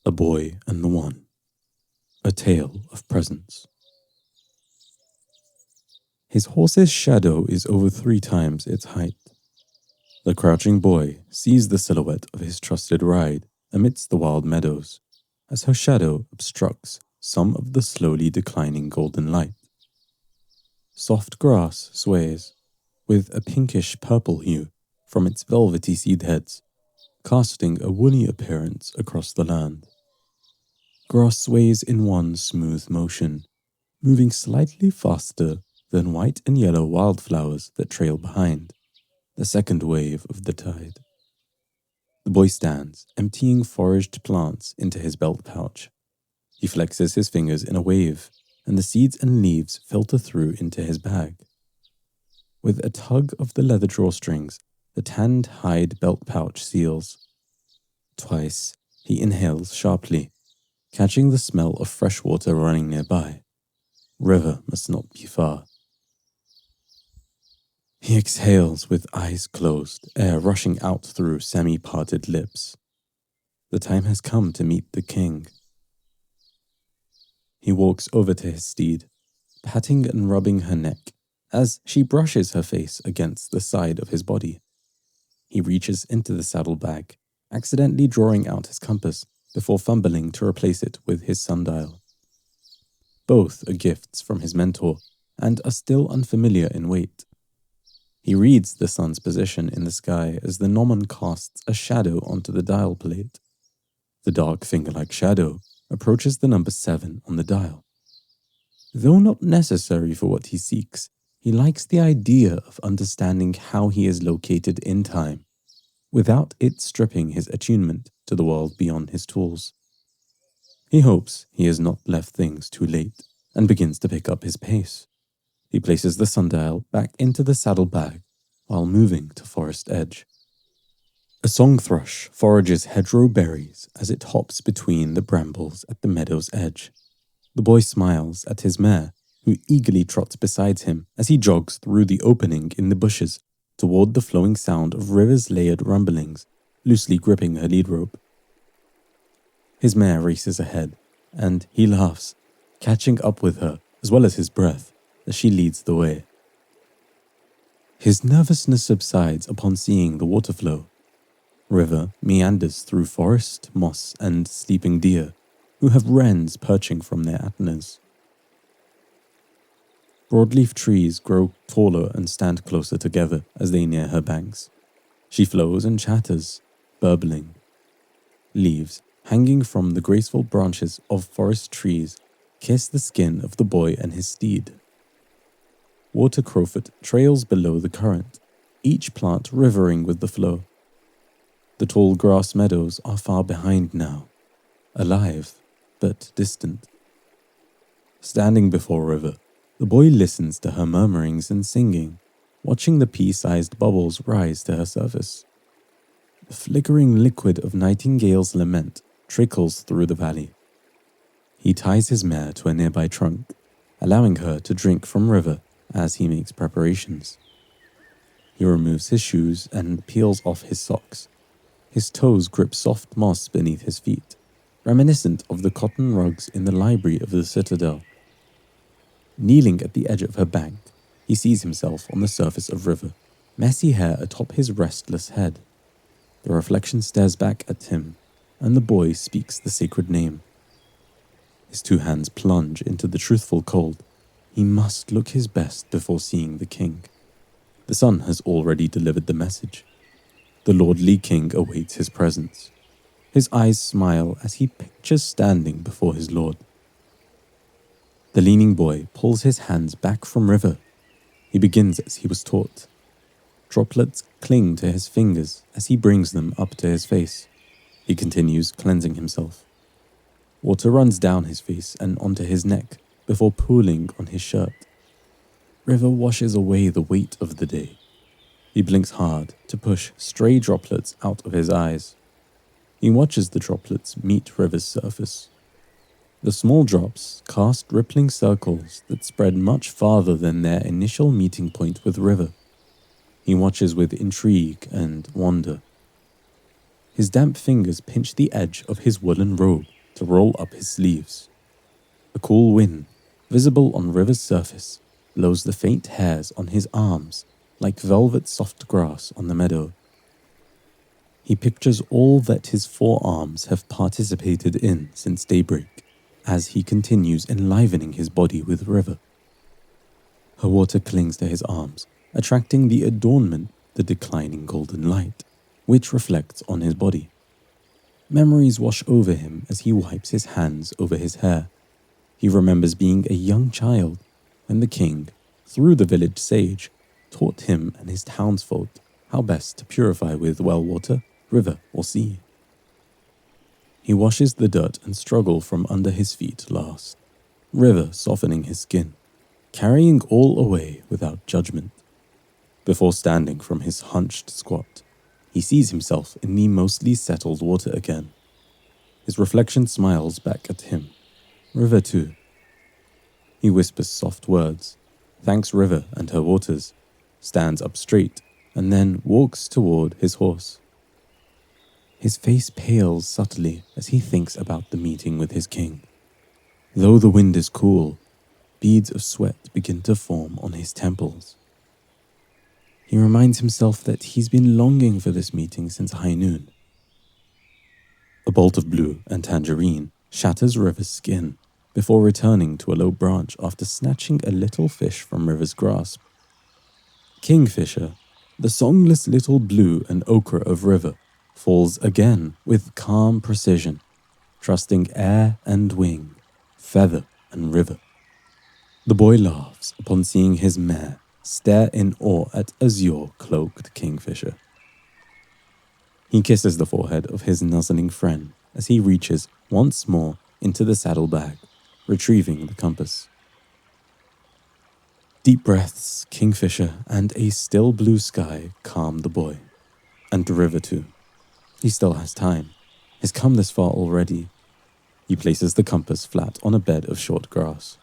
A Boy and the One. A Tale of Presence. His horse's shadow is over 3 times its height. The crouching boy sees the silhouette of his trusted ride amidst the wild meadows, as her shadow obstructs some of the slowly declining golden light. Soft grass sways, with a pinkish-purple hue from its velvety seed heads, casting a woolly appearance across the land. Grass sways in one smooth motion, moving slightly faster than white and yellow wildflowers that trail behind, the second wave of the tide. The boy stands, emptying foraged plants into his belt pouch. He flexes his fingers in a wave, and the seeds and leaves filter through into his bag. With a tug of the leather drawstrings, the tanned hide belt pouch seals. Twice, he inhales sharply, catching the smell of fresh water running nearby. River must not be far. He exhales with eyes closed, air rushing out through semi-parted lips. The time has come to meet the king. He walks over to his steed, patting and rubbing her neck as she brushes her face against the side of his body. He reaches into the saddlebag, accidentally drawing out his compass before fumbling to replace it with his sundial. Both are gifts from his mentor and are still unfamiliar in weight. He reads the sun's position in the sky as the gnomon casts a shadow onto the dial plate. The dark finger-like shadow approaches the number 7 on the dial. Though not necessary for what he seeks, he likes the idea of understanding how he is located in time, without it stripping his attunement to the world beyond his tools. He hopes he has not left things too late, and begins to pick up his pace. He places the sundial back into the saddlebag while moving to forest edge. A song thrush forages hedgerow berries as it hops between the brambles at the meadow's edge. The boy smiles at his mare, who eagerly trots beside him as he jogs through the opening in the bushes toward the flowing sound of River's layered rumblings, loosely gripping her lead rope. His mare races ahead, and he laughs, catching up with her as well as his breath as she leads the way. His nervousness subsides upon seeing the water flow. River meanders through forest, moss, and sleeping deer, who have wrens perching from their antennas. Broadleaf trees grow taller and stand closer together as they near her banks. She flows and chatters, burbling. Leaves, hanging from the graceful branches of forest trees, kiss the skin of the boy and his steed. Water crowfoot trails below the current, each plant rivering with the flow. The tall grass meadows are far behind now, alive but distant. Standing before River, the boy listens to her murmurings and singing, watching the pea-sized bubbles rise to her surface. The flickering liquid of Nightingale's lament trickles through the valley. He ties his mare to a nearby trunk, allowing her to drink from River as he makes preparations. He removes his shoes and peels off his socks. His toes grip soft moss beneath his feet, reminiscent of the cotton rugs in the library of the citadel. Kneeling at the edge of her bank, he sees himself on the surface of River, messy hair atop his restless head. The reflection stares back at him, and the boy speaks the sacred name. His 2 hands plunge into the truthful cold. He must look his best before seeing the king. The sun has already delivered the message. The lordly king awaits his presence. His eyes smile as he pictures standing before his lord. The leaning boy pulls his hands back from River. He begins as he was taught. Droplets cling to his fingers as he brings them up to his face. He continues cleansing himself. Water runs down his face and onto his neck before pooling on his shirt. River washes away the weight of the day. He blinks hard to push stray droplets out of his eyes. He watches the droplets meet River's surface. The small drops cast rippling circles that spread much farther than their initial meeting point with River. He watches with intrigue and wonder. His damp fingers pinch the edge of his woolen robe to roll up his sleeves. A cool wind, visible on river's surface, blows the faint hairs on his arms like velvet soft grass on the meadow. He pictures all that his forearms have participated in since daybreak, as he continues enlivening his body with river. Her water clings to his arms, attracting the adornment, the declining golden light, which reflects on his body. Memories wash over him as he wipes his hands over his hair. He remembers being a young child when the king, through the village sage, taught him and his townsfolk how best to purify with well water, river, or sea. He washes the dirt and struggle from under his feet last, river softening his skin, carrying all away without judgment. Before standing from his hunched squat, he sees himself in the mostly settled water again. His reflection smiles back at him. River too. He whispers soft words, thanks River and her waters, stands up straight, and then walks toward his horse. His face pales subtly as he thinks about the meeting with his king. Though the wind is cool, beads of sweat begin to form on his temples. He reminds himself that he's been longing for this meeting since high noon. A bolt of blue and tangerine shatters River's skin before returning to a low branch after snatching a little fish from River's grasp. Kingfisher, the songless little blue and ochre of River, falls again with calm precision, trusting air and wing, feather and river. The boy laughs upon seeing his mare stare in awe at azure-cloaked Kingfisher. He kisses the forehead of his nuzzling friend as he reaches once more into the saddlebag, retrieving the compass. Deep breaths, Kingfisher, and a still blue sky calm the boy, and the river too. He still has time. He's come this far already. He places the compass flat on a bed of short grass.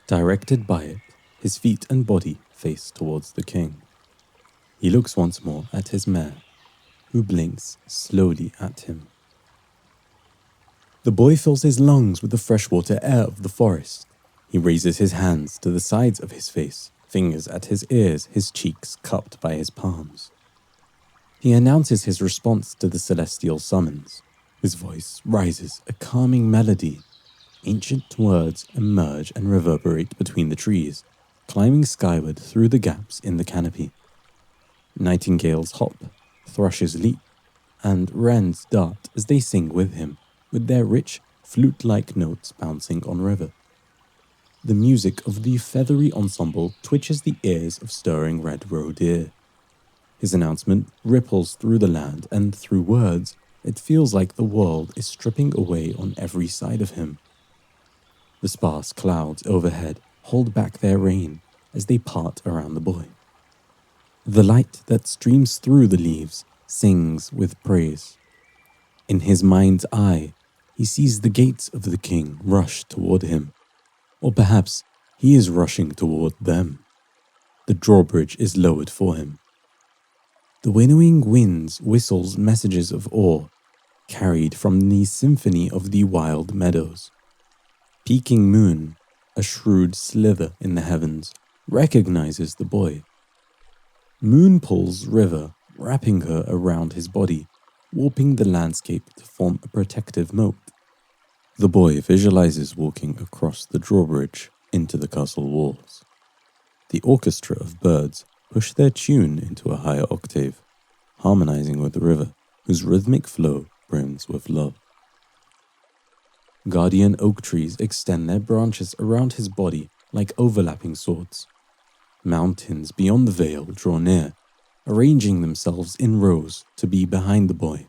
Directed by it, his feet and body face towards the king. He looks once more at his mare, who blinks slowly at him. The boy fills his lungs with the freshwater air of the forest. He raises his hands to the sides of his face, fingers at his ears, his cheeks cupped by his palms. He announces his response to the celestial summons. His voice rises, a calming melody. Ancient words emerge and reverberate between the trees, climbing skyward through the gaps in the canopy. Nightingales hop, thrushes leap, and wrens dart as they sing with him, with their rich, flute-like notes bouncing on river. The music of the feathery ensemble twitches the ears of stirring red-roe deer. His announcement ripples through the land, and through words, it feels like the world is stripping away on every side of him. The sparse clouds overhead hold back their rain as they part around the boy. The light that streams through the leaves sings with praise. In his mind's eye, he sees the gates of the king rush toward him. Or perhaps he is rushing toward them. The drawbridge is lowered for him. The winnowing winds whistles messages of awe, carried from the symphony of the wild meadows. Peeking moon, a shrewd slither in the heavens, recognizes the boy. Moon pulls river, wrapping her around his body, warping the landscape to form a protective moat. The boy visualizes walking across the drawbridge into the castle walls. The orchestra of birds push their tune into a higher octave, harmonizing with the river, whose rhythmic flow brims with love. Guardian oak trees extend their branches around his body like overlapping swords. Mountains beyond the veil draw near, arranging themselves in rows to be behind the boy.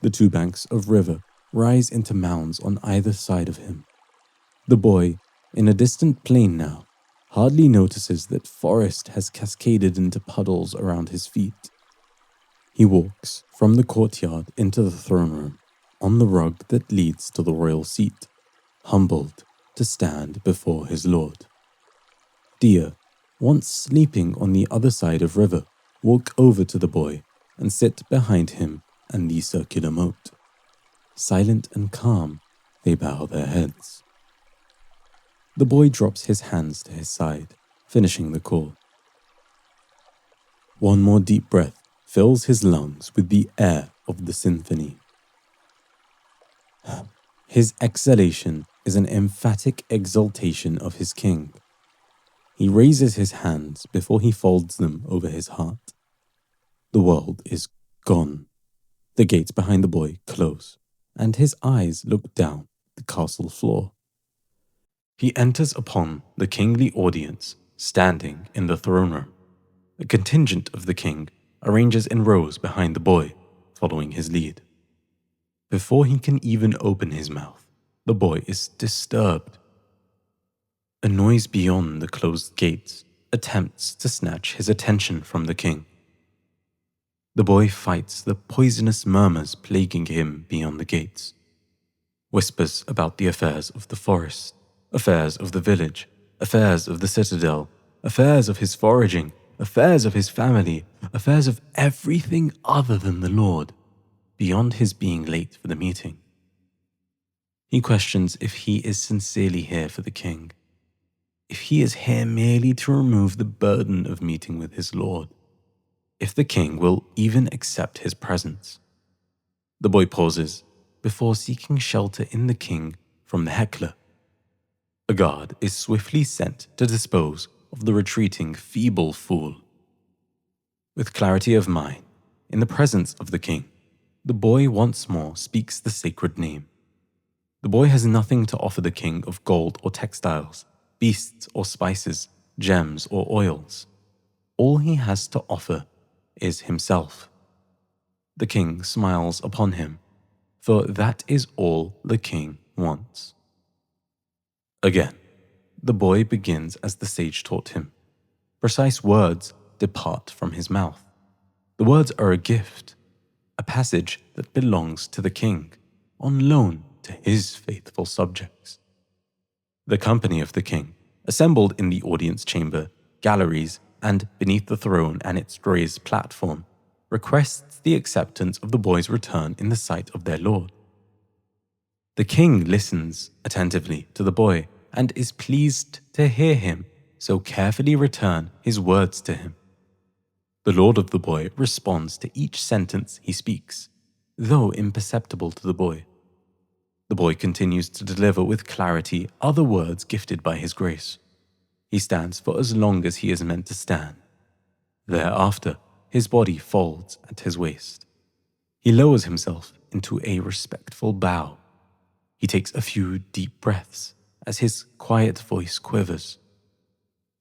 The two banks of river rise into mounds on either side of him. The boy, in a distant plain now, hardly notices that forest has cascaded into puddles around his feet. He walks from the courtyard into the throne room, on the rug that leads to the royal seat, humbled to stand before his lord. Deer, once sleeping on the other side of river, walk over to the boy and sit behind him and the circular moat. Silent and calm, They bow their heads. The boy drops his hands to his side, finishing the call. One more deep breath fills his lungs with the air of the symphony. His exhalation is an emphatic exaltation of his king. He raises his hands before he folds them over his heart. The world is gone. The gates behind the boy close, and his eyes look down the castle floor. He enters upon the kingly audience standing in the throne room. A contingent of the king arranges in rows behind the boy, following his lead. Before he can even open his mouth, the boy is disturbed. A noise beyond the closed gates attempts to snatch his attention from the king. The boy fights the poisonous murmurs plaguing him beyond the gates. Whispers about the affairs of the forest, affairs of the village, affairs of the citadel, affairs of his foraging, affairs of his family, affairs of everything other than the Lord, beyond his being late for the meeting. He questions if he is sincerely here for the king, if he is here merely to remove the burden of meeting with his Lord, if the king will even accept his presence. The boy pauses before seeking shelter in the king from the heckler. A guard is swiftly sent to dispose of the retreating feeble fool. With clarity of mind, in the presence of the king, the boy once more speaks the sacred name. The boy has nothing to offer the king of gold or textiles, beasts or spices, gems or oils. All he has to offer is himself. The king smiles upon him, for that is all the king wants. Again, the boy begins as the sage taught him. Precise words depart from his mouth. The words are a gift, a passage that belongs to the king, on loan to his faithful subjects. The company of the king, assembled in the audience chamber, galleries, and beneath the throne and its raised platform, requests the acceptance of the boy's return in the sight of their lord. The king listens attentively to the boy and is pleased to hear him so carefully return his words to him. The lord of the boy responds to each sentence he speaks, though imperceptible to the boy. The boy continues to deliver with clarity other words gifted by his grace. He stands for as long as he is meant to stand. Thereafter, his body folds at his waist. He lowers himself into a respectful bow. He takes a few deep breaths as his quiet voice quivers.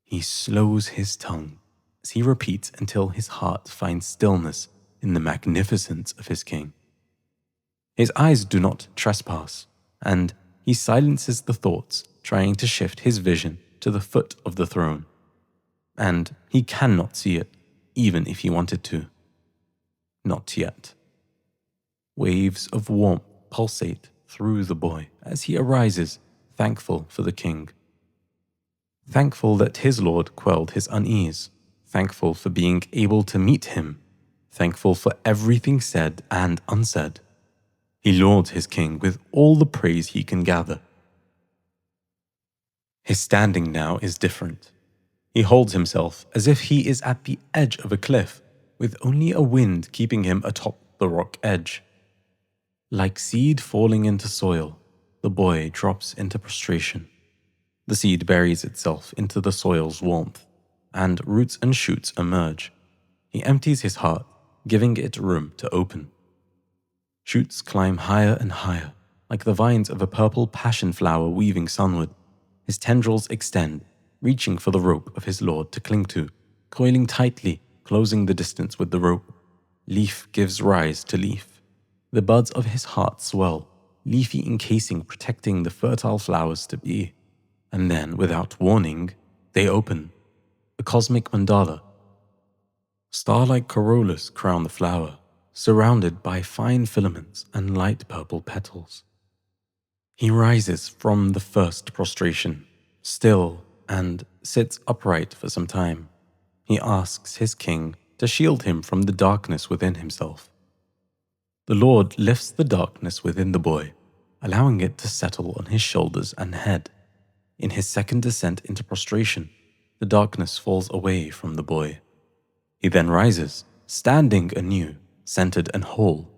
He slows his tongue as he repeats until his heart finds stillness in the magnificence of his king. His eyes do not trespass, and he silences the thoughts trying to shift his vision to the foot of the throne. And he cannot see it, even if he wanted to. Not yet. Waves of warmth pulsate through the boy as he arises, thankful for the king. Thankful that his lord quelled his unease, thankful for being able to meet him, thankful for everything said and unsaid. He lauds his king with all the praise he can gather. His standing now is different. He holds himself as if he is at the edge of a cliff, with only a wind keeping him atop the rock edge. Like seed falling into soil, the boy drops into prostration. The seed buries itself into the soil's warmth, and roots and shoots emerge. He empties his heart, giving it room to open. Shoots climb higher and higher, like the vines of a purple passion flower weaving sunward. His tendrils extend, reaching for the rope of his lord to cling to, coiling tightly, closing the distance with the rope. Leaf gives rise to leaf. The buds of his heart swell, leafy encasing protecting the fertile flowers to be. And then, without warning, they open. A cosmic mandala. Star-like corollas crown the flower, surrounded by fine filaments and light purple petals. He rises from the first prostration, still, and sits upright for some time. He asks his king to shield him from the darkness within himself. The Lord lifts the darkness within the boy, allowing it to settle on his shoulders and head. In his second descent into prostration, the darkness falls away from the boy. He then rises, standing anew, centered and whole.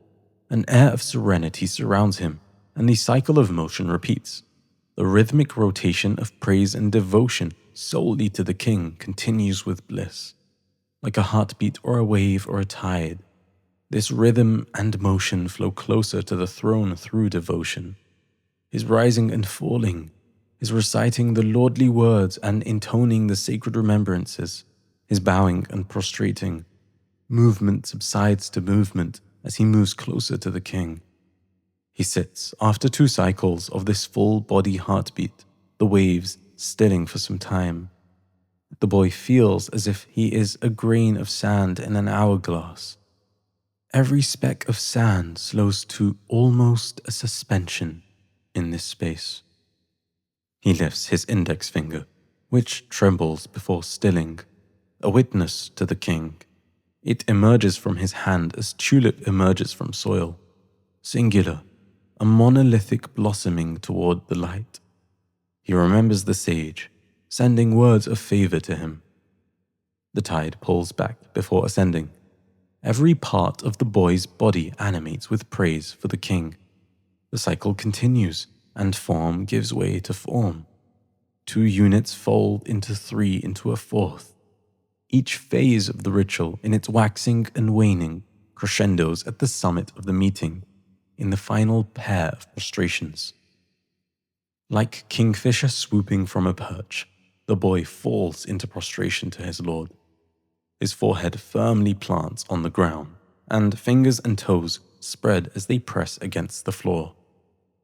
An air of serenity surrounds him, and the cycle of motion repeats. The rhythmic rotation of praise and devotion solely to the king continues with bliss. Like a heartbeat or a wave or a tide, this rhythm and motion flow closer to the throne through devotion. His rising and falling, his reciting the lordly words and intoning the sacred remembrances, his bowing and prostrating. Movement subsides to movement as he moves closer to the king. He sits after 2 cycles of this full body heartbeat, the waves stilling for some time. The boy feels as if he is a grain of sand in an hourglass. Every speck of sand slows to almost a suspension in this space. He lifts his index finger, which trembles before stilling, a witness to the king. It emerges from his hand as tulip emerges from soil, singular, a monolithic blossoming toward the light. He remembers the sage, sending words of favor to him. The tide pulls back before ascending. Every part of the boy's body animates with praise for the king. The cycle continues, and form gives way to form. 2 units fold into 3 into a 4th. Each phase of the ritual, in its waxing and waning, crescendos at the summit of the meeting, in the final pair of prostrations. Like kingfisher swooping from a perch, the boy falls into prostration to his lord. His forehead firmly plants on the ground, and fingers and toes spread as they press against the floor.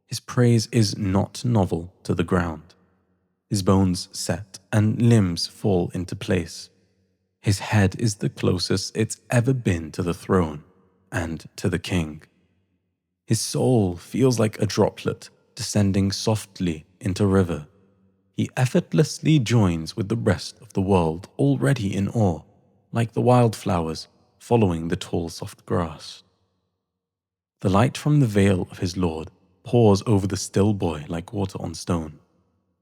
His praise is not novel to the ground. His bones set and limbs fall into place. His head is the closest it's ever been to the throne and to the king. His soul feels like a droplet descending softly into river. He effortlessly joins with the rest of the world already in awe, like the wildflowers following the tall soft grass. The light from the veil of his lord pours over the still boy like water on stone.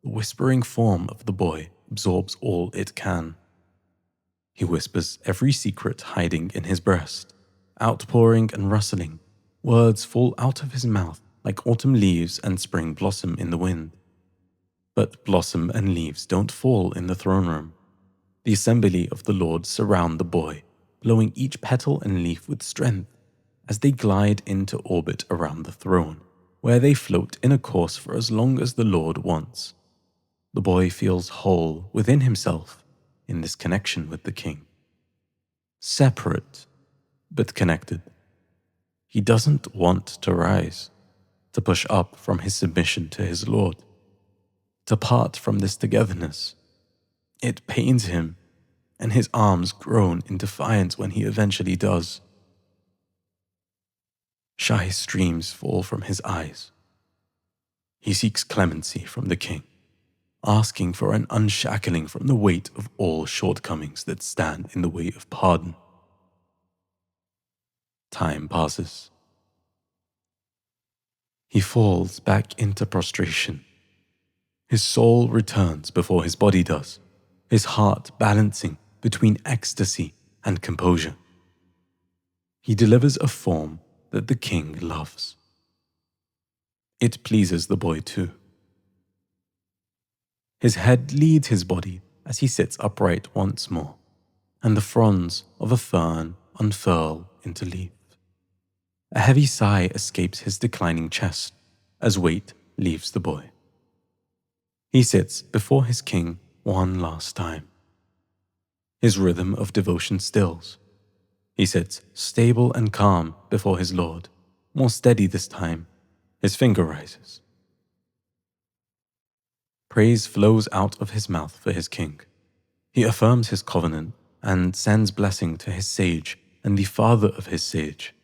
The whispering form of the boy absorbs all it can. He whispers every secret hiding in his breast, outpouring and rustling. Words fall out of his mouth like autumn leaves and spring blossom in the wind. But blossom and leaves don't fall in the throne room. The assembly of the Lord surround the boy, blowing each petal and leaf with strength as they glide into orbit around the throne, where they float in a course for as long as the Lord wants. The boy feels whole within himself in this connection with the king. Separate, but connected. He doesn't want to rise, to push up from his submission to his Lord, to part from this togetherness. It pains him, and his arms groan in defiance when he eventually does. Shy streams fall from his eyes. He seeks clemency from the king, asking for an unshackling from the weight of all shortcomings that stand in the way of pardon. Time passes. He falls back into prostration. His soul returns before his body does, his heart balancing between ecstasy and composure. He delivers a form that the king loves. It pleases the boy too. His head leads his body as he sits upright once more, and the fronds of a fern unfurl into leaf. A heavy sigh escapes his declining chest as weight leaves the boy. He sits before his king one last time. His rhythm of devotion stills. He sits stable and calm before his lord, more steady this time. His finger rises. Praise flows out of his mouth for his king. He affirms his covenant and sends blessing to his sage and the father of his sage.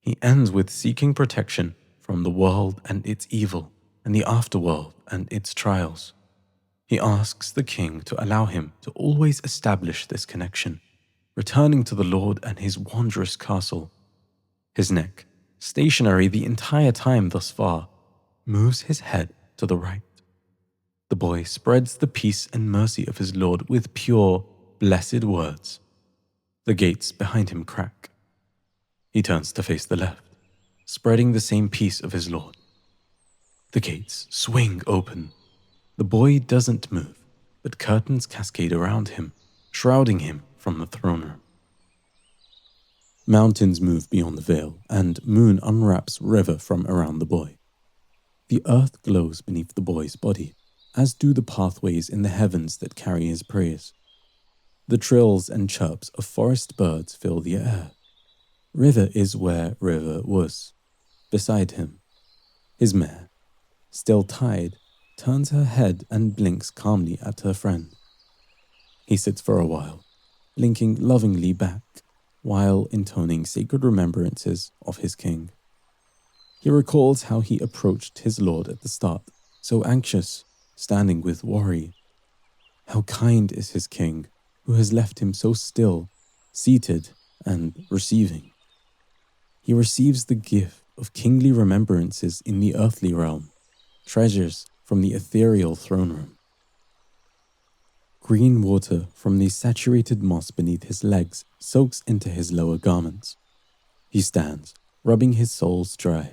He ends with seeking protection from the world and its evil and the afterworld and its trials. He asks the king to allow him to always establish this connection, returning to the Lord and his wondrous castle. His neck, stationary the entire time thus far, moves his head to the right. The boy spreads the peace and mercy of his Lord with pure, blessed words. The gates behind him crack. He turns to face the left, spreading the same peace of his Lord. The gates swing open. The boy doesn't move, but curtains cascade around him, shrouding him from the throne room. Mountains move beyond the veil, and moon unwraps river from around the boy. The earth glows beneath the boy's body, as do the pathways in the heavens that carry his praise. The trills and chirps of forest birds fill the air. River is where River was, beside him. His mare, still tied, turns her head and blinks calmly at her friend. He sits for a while, blinking lovingly back, while intoning sacred remembrances of his king. He recalls how he approached his lord at the start, so anxious, standing with worry. How kind is his king, who has left him so still, seated and receiving. He receives the gift of kingly remembrances in the earthly realm, treasures from the ethereal throne room. Green water from the saturated moss beneath his legs soaks into his lower garments. He stands, rubbing his soles dry.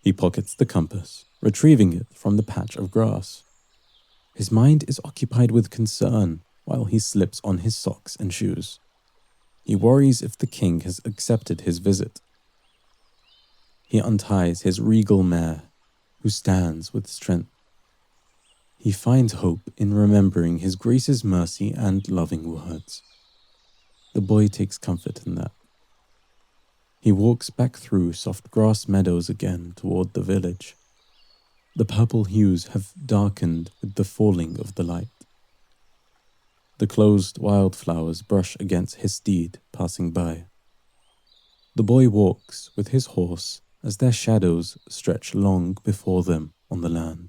He pockets the compass, retrieving it from the patch of grass. His mind is occupied with concern while he slips on his socks and shoes. He worries if the king has accepted his visit. He unties his regal mare, who stands with strength. He finds hope in remembering his grace's mercy and loving words. The boy takes comfort in that. He walks back through soft grass meadows again toward the village. The purple hues have darkened with the falling of the light. The closed wildflowers brush against his steed passing by. The boy walks with his horse as their shadows stretch long before them on the land.